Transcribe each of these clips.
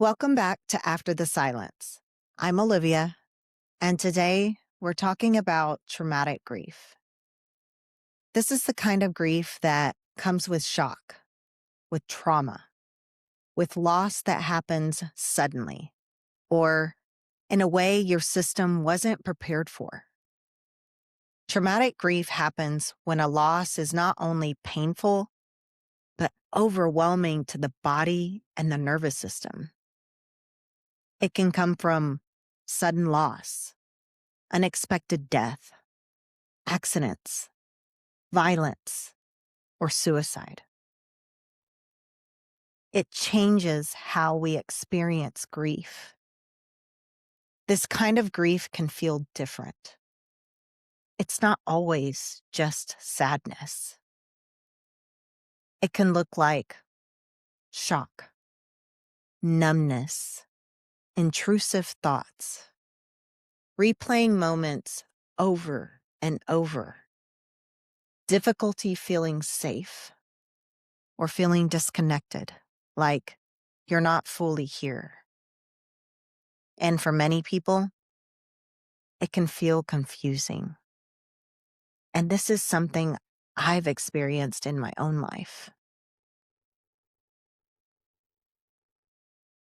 Welcome back to After the Silence. I'm Olivia, and today we're talking about traumatic grief. This is the kind of grief that comes with shock, with trauma, with loss that happens suddenly, or in a way your system wasn't prepared for. Traumatic grief happens when a loss is not only painful, but overwhelming to the body and the nervous system. It can come from sudden loss, unexpected death, accidents, violence, or suicide. It changes how we experience grief. This kind of grief can feel different. It's not always just sadness. It can look like shock, numbness, intrusive thoughts, replaying moments over and over, difficulty feeling safe or feeling disconnected, like you're not fully here. And for many people, it can feel confusing. And this is something I've experienced in my own life.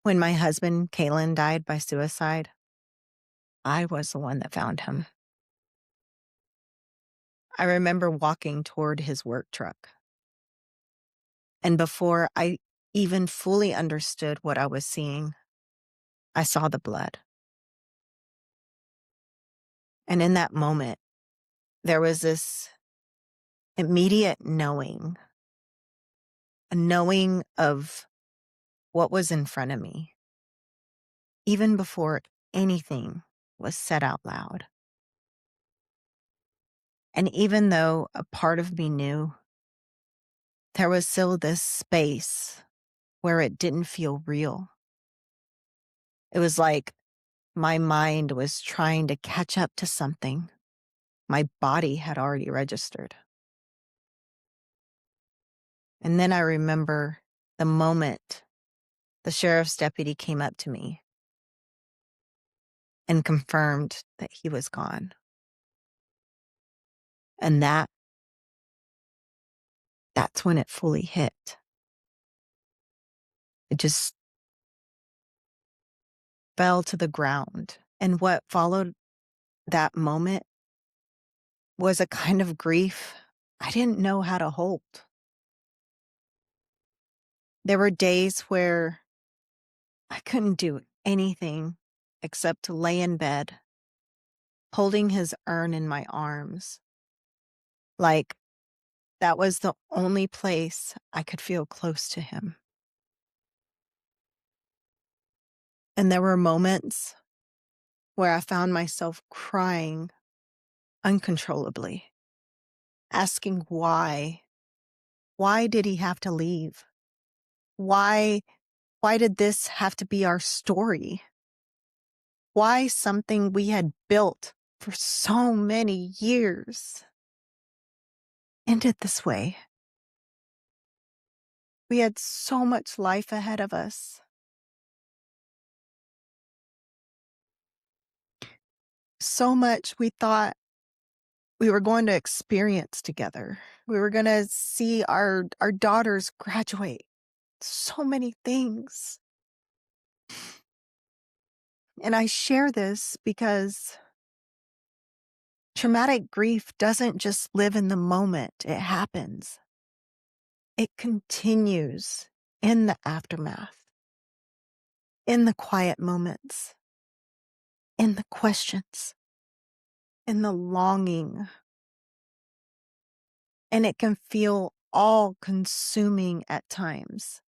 When my husband, Kalen, died by suicide, I was the one that found him. I remember walking toward his work truck. And before I even fully understood what I was seeing, I saw the blood. And in that moment, there was this immediate knowing, a knowing of what was in front of me, even before anything was said out loud. And even though a part of me knew, there was still this space where it didn't feel real. It was like my mind was trying to catch up to something my body had already registered. And then I remember the moment the sheriff's deputy came up to me and confirmed that he was gone. And that's when it fully hit. It just fell to the ground. And what followed that moment was a kind of grief I didn't know how to hold. There were days where I couldn't do anything except to lay in bed, holding his urn in my arms, like that was the only place I could feel close to him. And there were moments where I found myself crying uncontrollably, asking why. Why did he have to leave? Why did this have to be our story? Why something we had built for so many years ended this way? We had so much life ahead of us. So much we thought we were going to experience together. We were going to see our daughters graduate. So many things. And I share this because traumatic grief doesn't just live in the moment it happens. It continues in the aftermath, in the quiet moments, in the questions, in the longing. And it can feel all-consuming at times.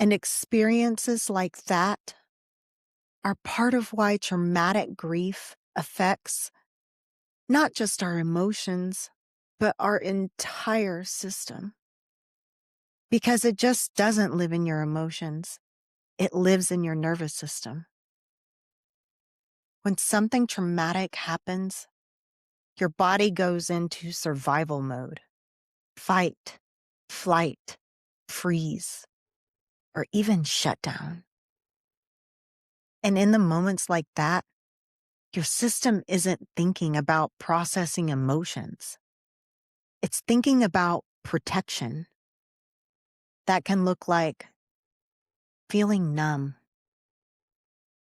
And experiences like that are part of why traumatic grief affects not just our emotions, but our entire system. Because it just doesn't live in your emotions. It lives in your nervous system. When something traumatic happens, your body goes into survival mode. Fight, flight, freeze, or even shut down. And in the moments like that, your system isn't thinking about processing emotions. It's thinking about protection. That can look like feeling numb,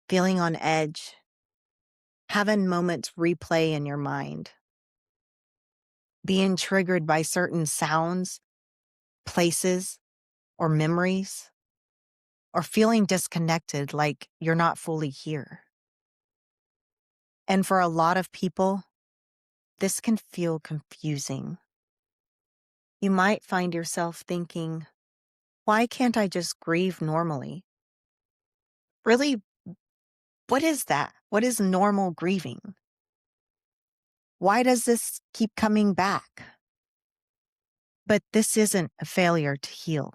feeling on edge, having moments replay in your mind, being triggered by certain sounds, places, or memories, or feeling disconnected like you're not fully here. And for a lot of people, this can feel confusing. You might find yourself thinking, why can't I just grieve normally? Really, what is that? What is normal grieving? Why does this keep coming back? But this isn't a failure to heal.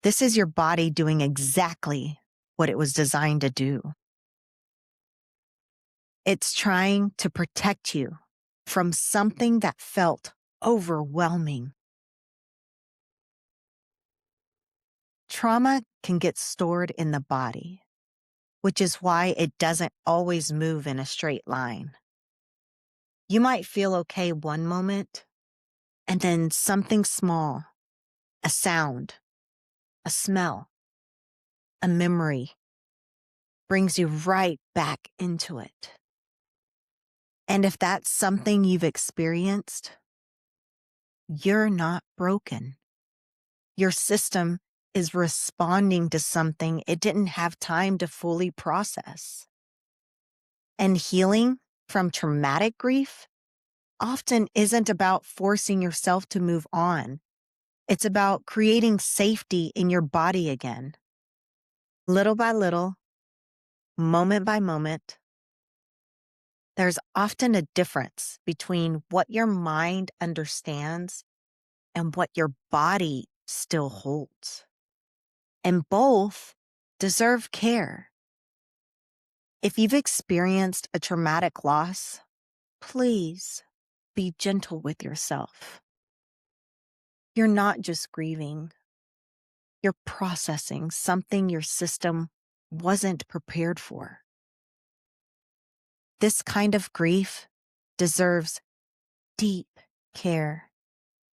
This is your body doing exactly what it was designed to do. It's trying to protect you from something that felt overwhelming. Trauma can get stored in the body, which is why it doesn't always move in a straight line. You might feel okay one moment, and then something small, a sound, a smell, a memory, brings you right back into it. And if that's something you've experienced, you're not broken. Your system is responding to something it didn't have time to fully process. And healing from traumatic grief often isn't about forcing yourself to move on. It's about creating safety in your body again. Little by little, moment by moment, there's often a difference between what your mind understands and what your body still holds. And both deserve care. If you've experienced a traumatic loss, please be gentle with yourself. You're not just grieving, you're processing something your system wasn't prepared for. This kind of grief deserves deep care,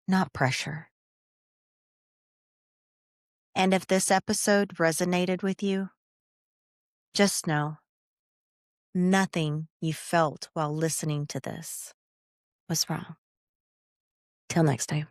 not pressure. And if this episode resonated with you, just know nothing you felt while listening to this was wrong. Till next time.